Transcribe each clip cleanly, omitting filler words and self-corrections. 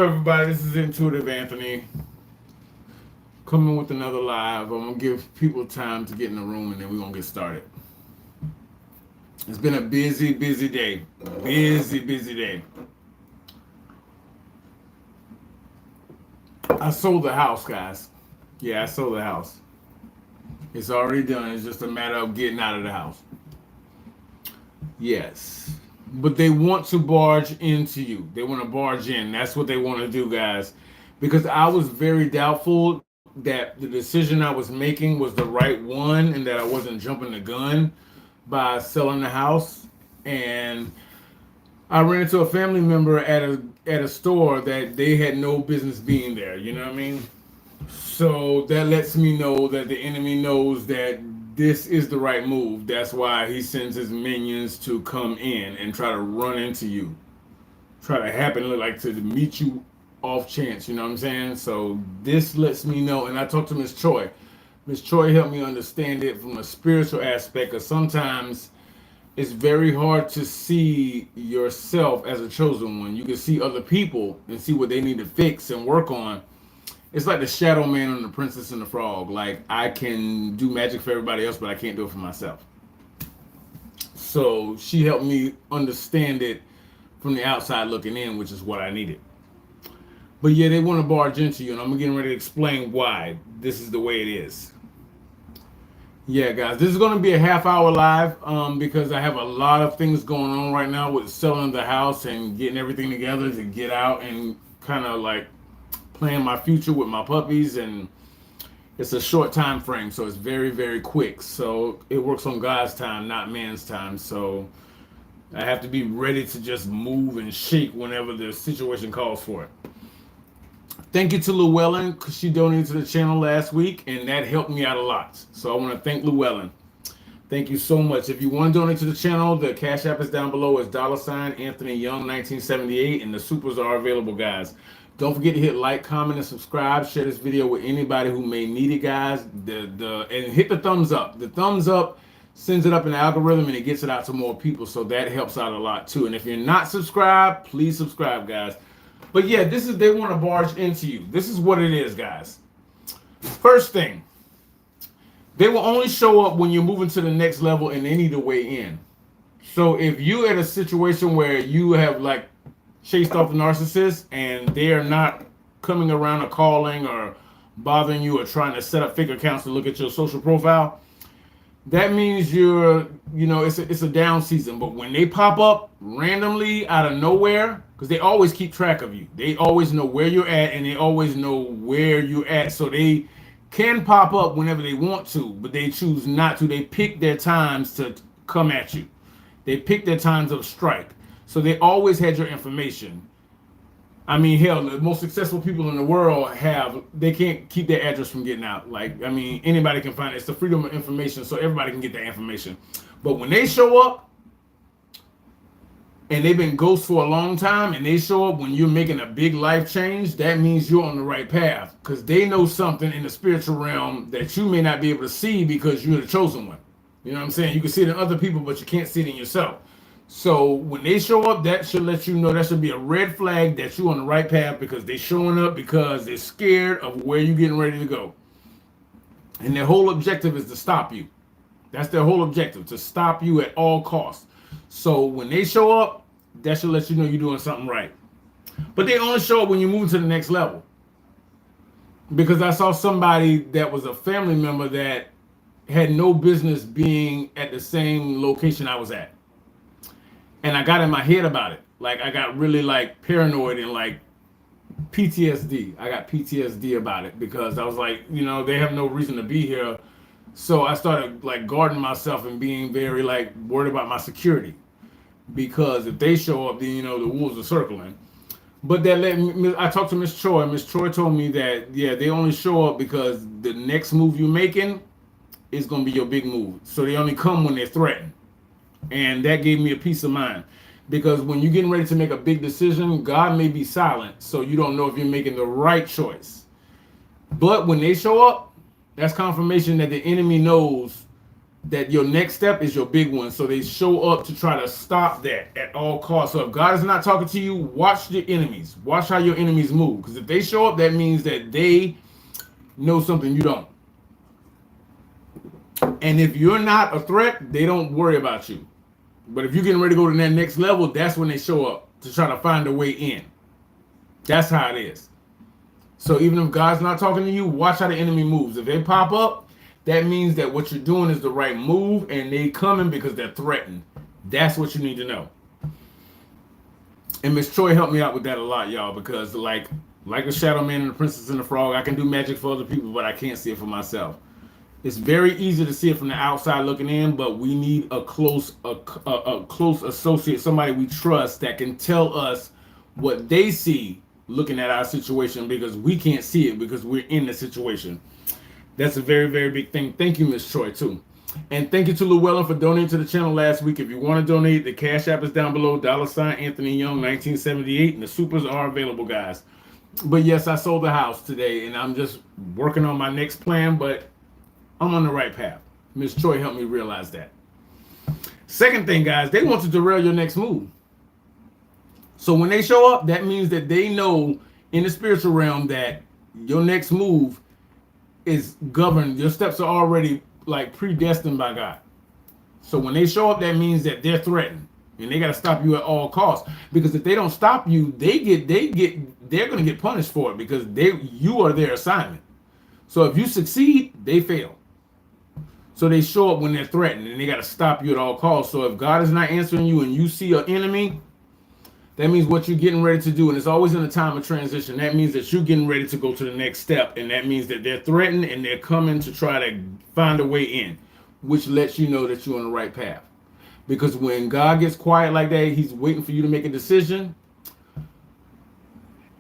everybody? This is Intuitive Anthony coming with another live. I'm gonna give people time to get in the room and then we're gonna get started. It's been a busy day. Busy day. I sold the house, guys. Yeah, I sold the house. It's already done. It's just a matter of getting out of the house. Yes. But they want to barge into you. They want to barge in. That's what they want to do, guys. Because I was very doubtful that the decision I was making was the right one and that I wasn't jumping the gun by selling the house. And I ran into a family member at a store that they had no business being there. You know what I mean? So that lets me know that the enemy knows that this is the right move. That's why he sends his minions to come in and try to run into you. Try to happen like to meet you off chance, you know what I'm saying? So this lets me know, and I talked to Miss Choi. Miss Choi helped me understand it from a spiritual aspect, because sometimes it's very hard to see yourself as a chosen one. You can see other people and see what they need to fix and work on. It's like the Shadow Man and the Princess and the Frog. Like, I can do magic for everybody else, but I can't do it for myself. So she helped me understand it from the outside looking in, which is what I needed. But yeah, they want to barge into you, and I'm getting ready to explain why this is the way it is. Yeah, guys, this is going to be a half-hour live because I have a lot of things going on right now with selling the house and getting everything together to get out and kind of like plan my future with my puppies, and it's a short time frame, so it's very quick. So it works on God's time, not man's time. So I have to be ready to just move and shake whenever the situation calls for it. Thank you to Llewellyn, because she donated to the channel last week, and that helped me out a lot. So I want to thank Llewellyn. Thank you so much. If you want to donate to the channel, the Cash App is down below. It's $ Anthony Young 1978, and the supers are available, guys. Don't forget to hit like, comment, and subscribe. Share this video with anybody who may need it, guys. And hit the thumbs up. The thumbs up sends it up in the algorithm, and it gets it out to more people, so that helps out a lot too. And if you're not subscribed, please subscribe, guys. But yeah, they want to barge into you. This is what it is, guys. First thing, they will only show up when you're moving to the next level and they need a way in. So if you're at a situation where you have like chased off the narcissist and they are not coming around or calling or bothering you or trying to set up fake accounts to look at your social profile, that means it's a down season. But when they pop up randomly out of nowhere, because they always keep track of you, they always know where you're at and they always know where you're at, so they can pop up whenever they want to, but they choose not to. They pick their times to come at you. They pick their times of strike. So they always had your information. I mean, hell, the most successful people in the world they can't keep their address from getting out. Like, I mean, anybody can find it. It's the freedom of information, so everybody can get that information. But when they show up, and they've been ghosts for a long time, and they show up when you're making a big life change, that means you're on the right path, because they know something in the spiritual realm that you may not be able to see because you're the chosen one. You know what I'm saying? You can see it in other people, but you can't see it in yourself. So when they show up, that should let you know, that should be a red flag that you're on the right path, because they're showing up because they're scared of where you're getting ready to go. And their whole objective is to stop you. That's their whole objective, to stop you at all costs. So when they show up, that should let you know you're doing something right. But they only show up when you move to the next level. Because I saw somebody that was a family member that had no business being at the same location I was at. And I got in my head about it. Like, I got really like paranoid and like PTSD. I got PTSD about it, because I was like, they have no reason to be here. So I started like guarding myself and being very like worried about my security. Because if they show up, then the wolves are circling. But that let me, I talked to Miss Choi. Miss Choi told me that they only show up because the next move you're making is going to be your big move. So they only come when they're threatened. And that gave me a peace of mind, because when you're getting ready to make a big decision, God may be silent, so you don't know if you're making the right choice. But when they show up, that's confirmation that the enemy knows that your next step is your big one. So they show up to try to stop that at all costs. So if God is not talking to you, watch the enemies. Watch how your enemies move. Because if they show up, that means that they know something you don't. And if you're not a threat, they don't worry about you. But if you're getting ready to go to that next level, that's when they show up to try to find a way in. That's how it is. So even if God's not talking to you, watch how the enemy moves. If they pop up, that means that what you're doing is the right move, and they coming because they're threatened. That's what you need to know. And Miss Troy helped me out with that a lot, y'all, because like the Shadow Man and the Princess and the Frog, I can do magic for other people, but I can't see it for myself. It's very easy to see it from the outside looking in, but we need a close associate, somebody we trust that can tell us what they see looking at our situation, because we can't see it because we're in the situation. That's a very, very big thing. Thank you, Miss Troy, too. And thank you to Llewellyn for donating to the channel last week. If you want to donate, the Cash App is down below, $ Anthony Young 1978, and the supers are available, guys. But yes, I sold the house today, and I'm just working on my next plan, but I'm on the right path. Miss Troy helped me realize that. Second thing, guys, they want to derail your next move. So when they show up, that means that they know in the spiritual realm that your next move is governed. Your steps are already like predestined by God. So when they show up, that means that they're threatened, and they got to stop you at all costs. Because if they don't stop you, they're going to get punished for it, because you are their assignment. So if you succeed, they fail. So they show up when they're threatened, and they got to stop you at all costs. So if God is not answering you and you see an enemy, that means what you're getting ready to do, and it's always in a time of transition. That means that you're getting ready to go to the next step, and that means that they're threatened and they're coming to try to find a way in, which lets you know that you're on the right path. Because when God gets quiet like that, he's waiting for you to make a decision.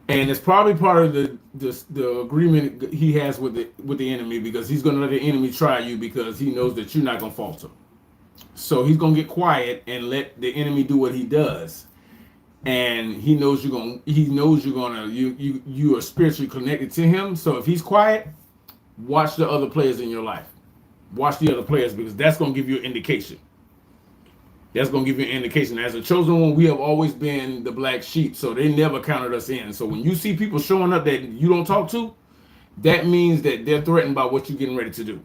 And it's probably part of the agreement he has with the enemy, because he's going to let the enemy try you, because he knows that you're not going to falter. So he's going to get quiet and let the enemy do what he does. And he knows you are spiritually connected to him. So if he's quiet, watch the other players in your life. Watch the other players, because that's going to give you an indication. That's going to give you an indication. As a chosen one, we have always been the black sheep, so they never counted us in. So when you see people showing up that you don't talk to, that means that they're threatened by what you're getting ready to do.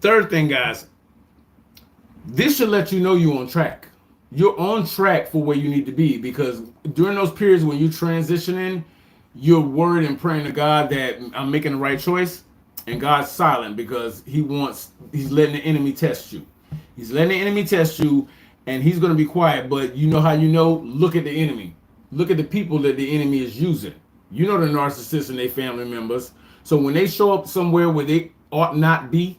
Third thing, guys, this should let you know you're on track. You're on track for where you need to be, because during those periods when you're transitioning, you're worried and praying to God that I'm making the right choice. And God's silent, because he's letting the enemy test you. He's letting the enemy test you, and he's going to be quiet. But you know how you know? Look at the enemy. Look at the people that the enemy is using. You know the narcissists and their family members. So when they show up somewhere where they ought not be,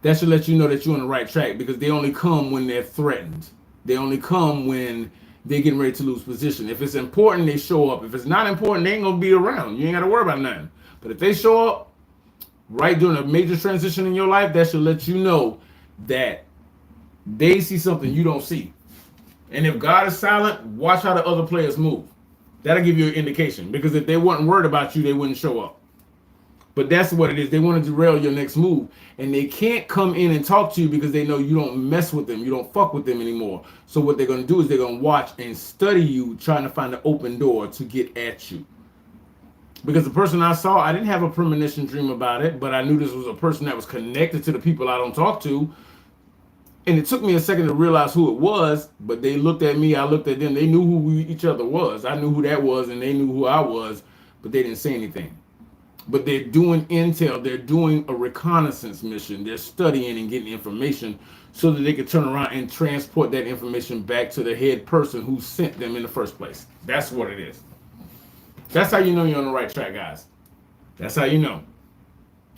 that should let you know that you're on the right track, because they only come when they're threatened. They only come when they're getting ready to lose position. If it's important, they show up. If it's not important, they ain't going to be around. You ain't got to worry about nothing. But if they show up right during a major transition in your life, that should let you know that they see something you don't see. And if God is silent, watch how the other players move. That'll give you an indication, because if they weren't worried about you, they wouldn't show up. But that's what it is. They want to derail your next move, and they can't come in and talk to you because they know you don't mess with them. You don't fuck with them anymore. So what they're going to do is they're going to watch and study you, trying to find an open door to get at you. Because the person I saw, I didn't have a premonition dream about it, but I knew this was a person that was connected to the people I don't talk to. And it took me a second to realize who it was, but they looked at me, I looked at them. They knew who each other was. I knew who that was, and they knew who I was, but they didn't say anything. But they're doing intel. They're doing a reconnaissance mission. They're studying and getting information so that they can turn around and transport that information back to the head person who sent them in the first place. That's what it is. That's how you know you're on the right track, guys. That's how you know.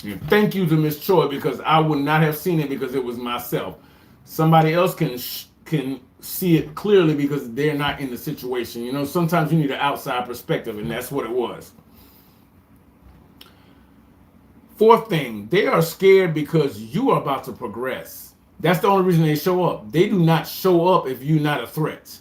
And thank you to Miss Choi, because I would not have seen it because it was myself. Somebody else can see it clearly because they're not in the situation. You know, sometimes you need an outside perspective, and that's what it was. Fourth thing, they are scared because you are about to progress. That's the only reason they show up. They do not show up if you're not a threat.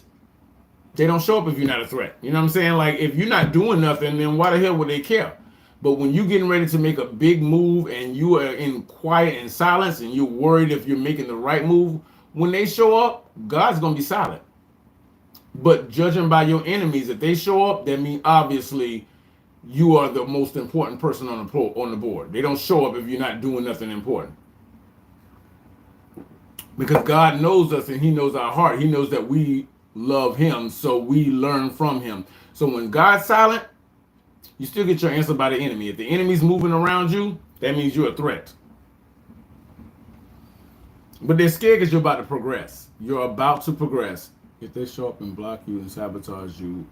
They don't show up if you're not a threat. You know what I'm saying? Like, if you're not doing nothing, then why the hell would they care? But when you're getting ready to make a big move and you are in quiet and silence and you're worried if you're making the right move, when they show up, God's going to be silent. But judging by your enemies, if they show up, that means obviously you are the most important person on the board. They don't show up if you're not doing nothing important. Because God knows us and he knows our heart. He knows that we love him, so we learn from him. So when God's silent, you still get your answer by the enemy. If the enemy's moving around you, that means you're a threat. But they're scared because you're about to progress. You're about to progress. If they show up and block you and sabotage you,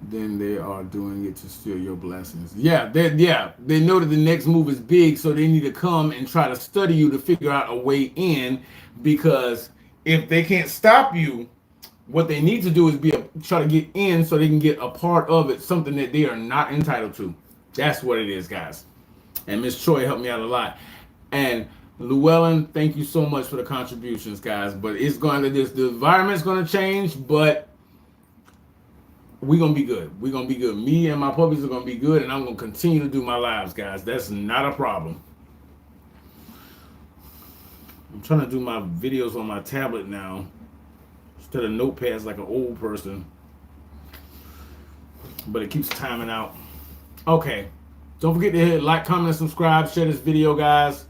then they are doing it to steal your blessings. Yeah, they know that the next move is big, so they need to come and try to study you to figure out a way in, because if they can't stop you, what they need to do is try to get in so they can get a part of it, something that they are not entitled to. That's what it is, guys. And Miss Choi helped me out a lot. And Llewellyn, thank you so much for the contributions, guys. But the environment's going to change, but we're going to be good. We're going to be good. Me and my puppies are going to be good, and I'm going to continue to do my lives, guys. That's not a problem. I'm trying to do my videos on my tablet now instead of notepads like an old person. But it keeps timing out. Okay. Don't forget to hit like, comment, and subscribe. Share this video, guys.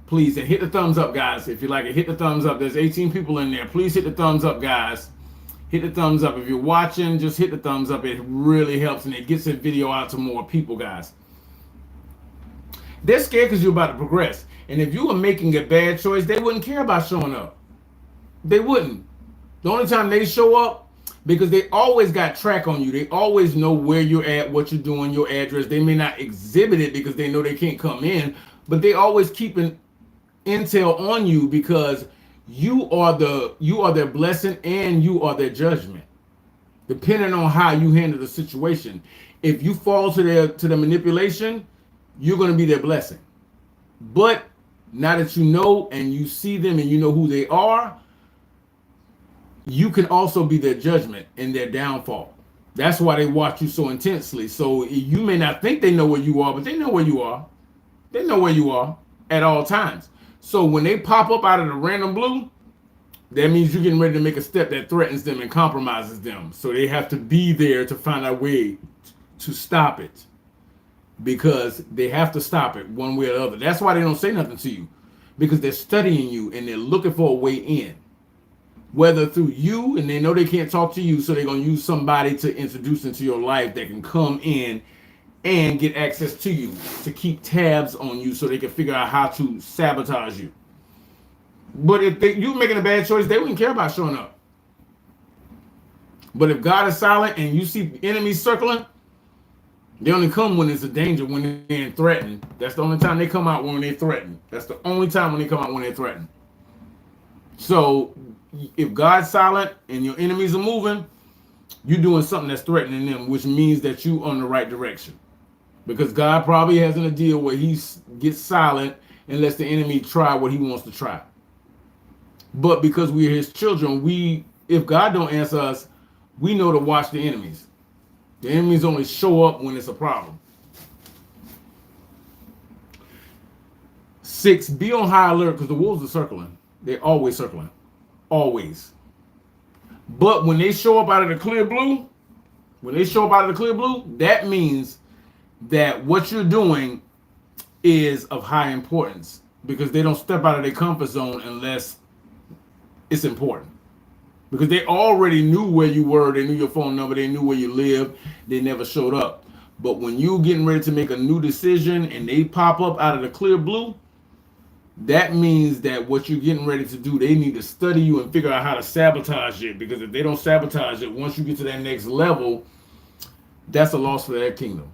Please, and hit the thumbs up, guys. If you like it, hit the thumbs up. There's 18 people in there. Please hit the thumbs up, guys. Hit the thumbs up. If you're watching, just hit the thumbs up. It really helps, and it gets the video out to more people, guys. They're scared because you're about to progress. And if you were making a bad choice, they wouldn't care about showing up. They wouldn't. The only time they show up, because they always got track on you. They always know where you're at, what you're doing, your address. They may not exhibit it because they know they can't come in, but they always keep an intel on you because you are their blessing and you are their judgment, depending on how you handle the situation. If you fall to the manipulation, you're going to be their blessing. But now that you know and you see them and you know who they are, you can also be their judgment and their downfall. That's why they watch you so intensely. So you may not think they know where you are, but they know where you are. They know where you are at all times. So when they pop up out of the random blue, that means you're getting ready to make a step that threatens them and compromises them. So they have to be there to find a way to stop it, because they have to stop it one way or the other. That's why they don't say nothing to you, because they're studying you and they're looking for a way in, whether through you, and they know they can't talk to you, so they're going to use somebody to introduce into your life that can come in and get access to you, to keep tabs on you so they can figure out how to sabotage you. But if you're making a bad choice, they wouldn't care about showing up. But if God is silent and you see enemies circling, they only come when it's a danger, when they're threatened. That's the only time they come out, when they're threatened. That's the only time when they come out, when they're threatened. So if God's silent and your enemies are moving, you're doing something that's threatening them, which means that you're on the right direction. Because God probably has an idea where he gets silent and lets the enemy try what he wants to try. But because we're his children, if God don't answer us, we know to watch the enemies. The enemies only show up when it's a problem. 6, be on high alert, because the wolves are circling. They're always circling. Always. But when they show up out of the clear blue, that means that what you're doing is of high importance, because they don't step out of their comfort zone unless it's important. Because they already knew where you were, they knew your phone number, they knew where you lived, they never showed up. But when you're getting ready to make a new decision and they pop up out of the clear blue, that means that what you're getting ready to do, they need to study you and figure out how to sabotage it. Because if they don't sabotage it, once you get to that next level, that's a loss for their kingdom.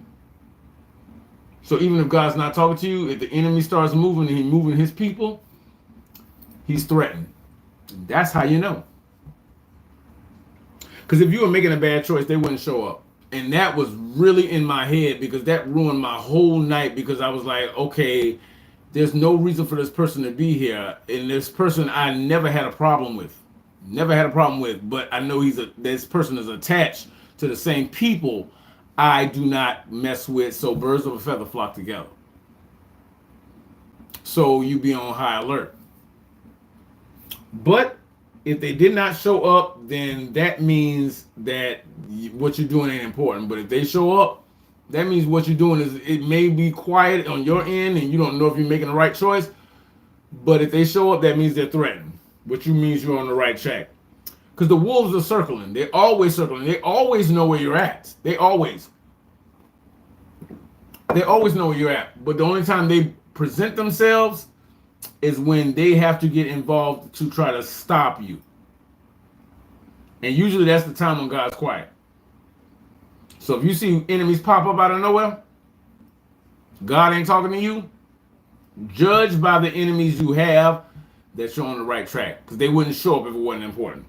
So even if God's not talking to you, if the enemy starts moving and he's moving his people, he's threatened. And that's how you know. Because if you were making a bad choice, they wouldn't show up. And that was really in my head, because that ruined my whole night, because I was like, okay, there's no reason for this person to be here. And this person I never had a problem with. But I know this person is attached to the same people I do not mess with. So birds of a feather flock together. So you be on high alert. But if they did not show up, then that means that what you're doing ain't important. But if they show up, that means what you're doing is, it may be quiet on your end and you don't know if you're making the right choice. But if they show up, that means they're threatened, which means you're on the right track. Because the wolves are circling. They're always circling. They always know where you're at. They always know where you're at. But the only time they present themselves is when they have to get involved to try to stop you. And usually that's the time when God's quiet. So if you see enemies pop up out of nowhere, God ain't talking to you. Judge by the enemies you have that you're on the right track, because they wouldn't show up if it wasn't important.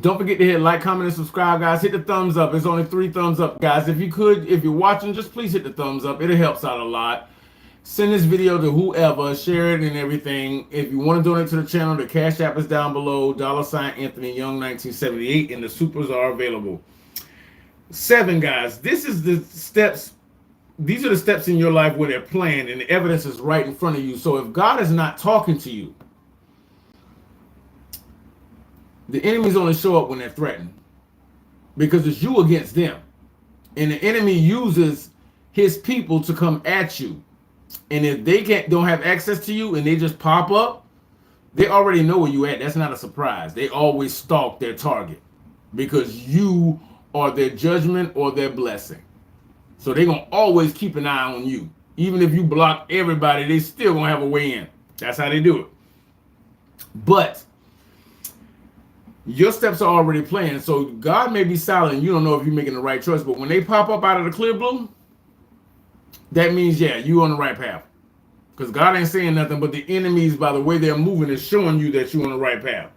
Don't forget to hit like, comment, and subscribe, guys. Hit the thumbs up. It's only 3 thumbs up, guys. If you could, if you're watching, just please hit the thumbs up. It helps out a lot. Send this video to whoever, share it and everything. If you want to donate to the channel, the Cash App is down below, $ Anthony Young 1978, and the supers are available. 7, guys, this is the steps. These are the steps in your life where they're planned and the evidence is right in front of you. So if God is not talking to you, the enemies only show up when they're threatened, because it's you against them. And the enemy uses his people to come at you. And if they don't have access to you and they just pop up, they already know where you at. That's not a surprise. They always stalk their target because you are their judgment or their blessing. So they're going to always keep an eye on you. Even if you block everybody, they still going to have a way in. That's how they do it. But your steps are already planned. So God may be silent. You don't know if you're making the right choice. But when they pop up out of the clear blue, that means, yeah, you're on the right path. Because God ain't saying nothing, but the enemies, by the way they're moving, is showing you that you're on the right path.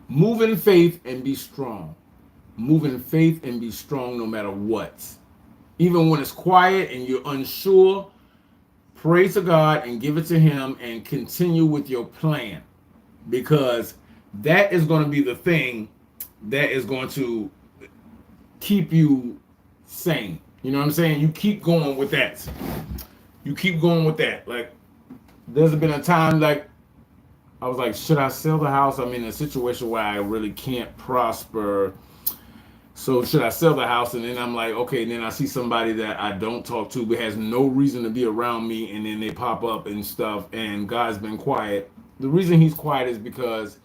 Move in faith and be strong. Move in faith and be strong no matter what. Even when it's quiet and you're unsure, pray to God and give it to him and continue with your plan. Because that is going to be the thing that is going to keep you sane. You know what I'm saying? You keep going with that. You keep going with that. Like, there's been a time, like, I was like, should I sell the house? I'm in a situation where I really can't prosper. So should I sell the house? And then I'm like, okay, and then I see somebody that I don't talk to but has no reason to be around me, and then they pop up and stuff, and God's been quiet. The reason he's quiet is because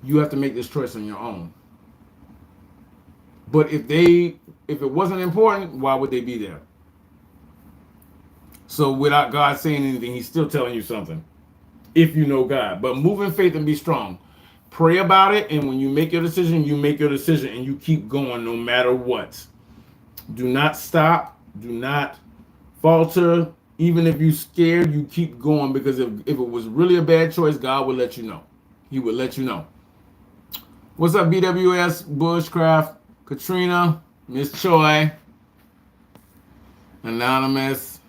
you have to make this choice on your own. But if it wasn't important, why would they be there? So without God saying anything, he's still telling you something, if you know God. But move in faith and be strong. Pray about it, and when you make your decision, you make your decision, and you keep going no matter what. Do not stop. Do not falter. Even if you're scared, you keep going, because if it was really a bad choice, God would let you know. He would let you know. What's up, BWS, Bushcraft, Katrina, Miss Choi, Anonymous,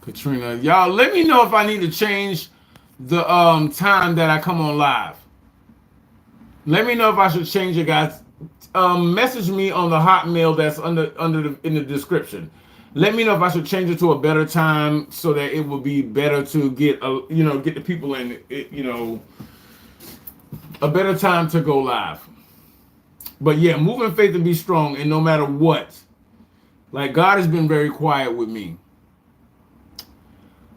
Katrina. Y'all, let me know if I need to change the time that I come on live. Let me know if I should change it, guys. Message me on the Hotmail that's in the description. Let me know if I should change it to a better time so that it will be better to get get the people in, a better time to go live. But yeah, move in faith and be strong, and no matter what. Like, God has been very quiet with me.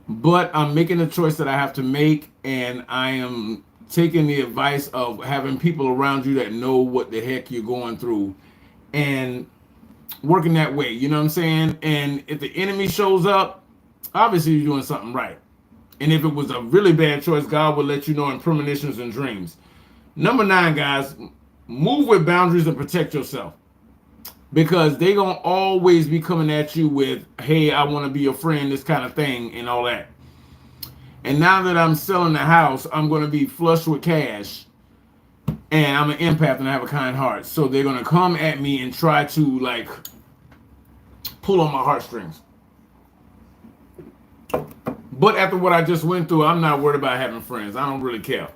But I'm making a choice that I have to make, and I am taking the advice of having people around you that know what the heck you're going through and working that way. You know what I'm saying? And if the enemy shows up, obviously you're doing something right. And if it was a really bad choice, God will let you know in premonitions and dreams. Number 9, guys, move with boundaries and protect yourself. Because they're going to always be coming at you with, hey, I want to be your friend, this kind of thing, and all that. And now that I'm selling the house, I'm going to be flush with cash. And I'm an empath and I have a kind heart. So they're going to come at me and try to, like, pull on my heartstrings. But after what I just went through, I'm not worried about having friends. I don't really care.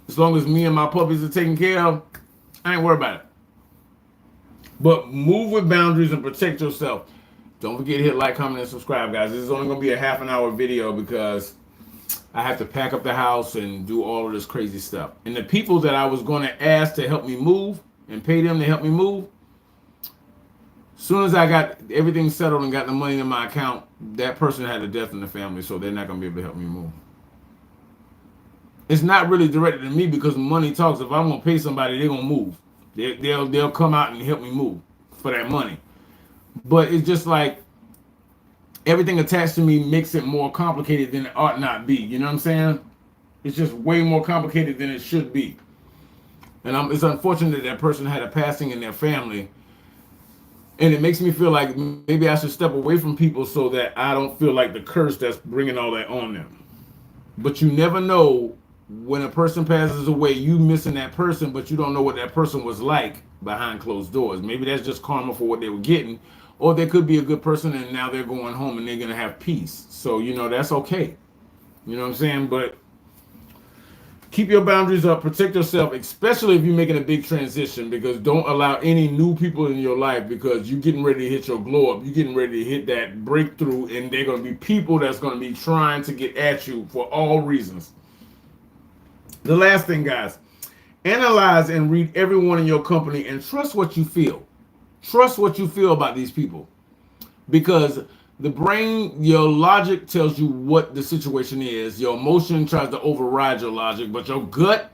As long as me and my puppies are taken care of, I ain't worried about it. But move with boundaries and protect yourself. Don't forget to hit like, comment, and subscribe, guys. This is only going to be a half an hour video because I have to pack up the house and do all of this crazy stuff. And the people that I was going to ask to help me move and pay them to help me move, as soon as I got everything settled and got the money in my account, that person had a death in the family, so they're not going to be able to help me move. It's not really directed at me because money talks. If I'm going to pay somebody, they're going to move. They'll come out and help me move for that money. But it's just like everything attached to me makes it more complicated than it ought not be. You know what I'm saying? It's just way more complicated than it should be. And it's unfortunate that person had a passing in their family. And it makes me feel like maybe I should step away from people so that I don't feel like the curse that's bringing all that on them. But you never know when a person passes away, you missing that person, but you don't know what that person was like behind closed doors. Maybe that's just karma for what they were getting. Or they could be a good person and now they're going home and they're going to have peace. So, that's okay. You know what I'm saying? But keep your boundaries up. Protect yourself, especially if you're making a big transition, because don't allow any new people in your life because you're getting ready to hit your glow up. You're getting ready to hit that breakthrough, and they're going to be people that's going to be trying to get at you for all reasons. The last thing, guys, analyze and read everyone in your company and trust what you feel. Trust what you feel about these people, because the brain, your logic tells you what the situation is. Your emotion tries to override your logic, but your gut,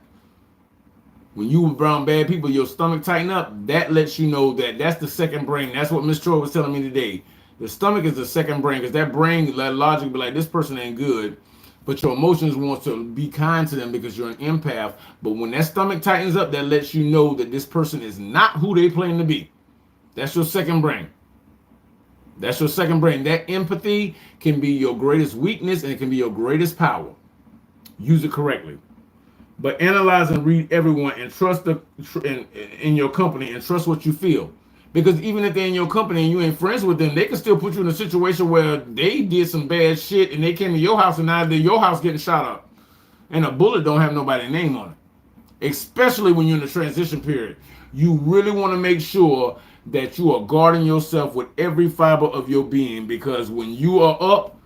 when you around bad people, your stomach tighten up. That lets you know that that's the second brain. That's what Miss Troy was telling me today. The stomach is the second brain, because that brain, that logic, be like, this person ain't good. But your emotions want to be kind to them because you're an empath. But when that stomach tightens up, that lets you know that this person is not who they claim to be. That's your second brain. That's your second brain. That empathy can be your greatest weakness and it can be your greatest power. Use it correctly. But analyze and read everyone and trust in your company and trust what you feel. Because even if they're in your company and you ain't friends with them, they can still put you in a situation where they did some bad shit and they came to your house and now your house getting shot up. And a bullet don't have nobody's name on it. Especially when you're in the transition period. You really want to make sure that you are guarding yourself with every fiber of your being, because when you are up,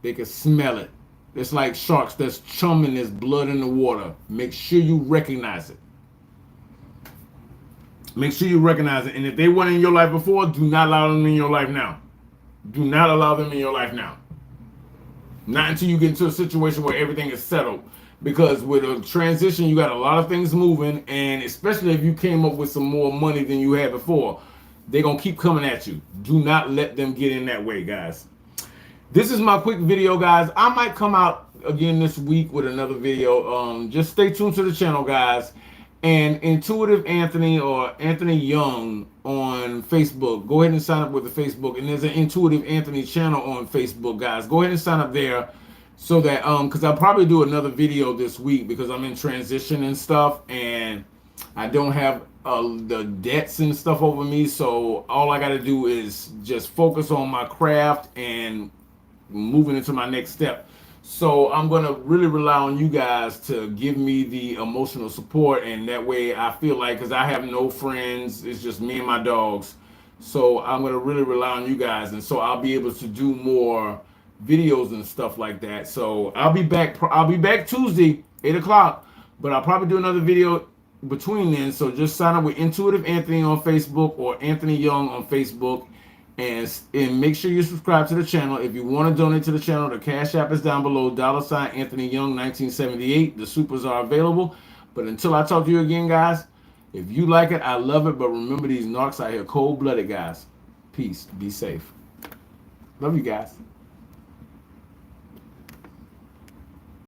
they can smell it. It's like sharks that's chumming this blood in the water. Make sure you recognize it. Make sure you recognize it. And if they weren't in your life before, do not allow them in your life now. Do not allow them in your life now. Not until you get into a situation where everything is settled. Because with a transition, you got a lot of things moving. And especially if you came up with some more money than you had before, they're going to keep coming at you. Do not let them get in that way, guys. This is my quick video, guys. I might come out again this week with another video. Just stay tuned to the channel, guys. And Intuitive Anthony or Anthony Young on Facebook. Go ahead and sign up with the Facebook. And there's an Intuitive Anthony channel on Facebook, guys. Go ahead and sign up there so that, because I'll probably do another video this week because I'm in transition and stuff. And I don't have the debts and stuff over me. So all I got to do is just focus on my craft and moving into my next step. So I'm going to really rely on you guys to give me the emotional support. And that way I feel like, because I have no friends, it's just me and my dogs. So I'm going to really rely on you guys. And so I'll be able to do more videos and stuff like that. So I'll be back Tuesday, 8 o'clock. But I'll probably do another video between then. So just sign up with Intuitive Anthony on Facebook or Anthony Young on Facebook. And make sure you subscribe to the channel. If you want to donate to the channel, the Cash App is down below, $ Anthony Young 1978. The supers are available. But until I talk to you again, guys, if you like it, I love it. But remember, these narcs out here cold-blooded, guys. Peace. Be safe. Love you guys.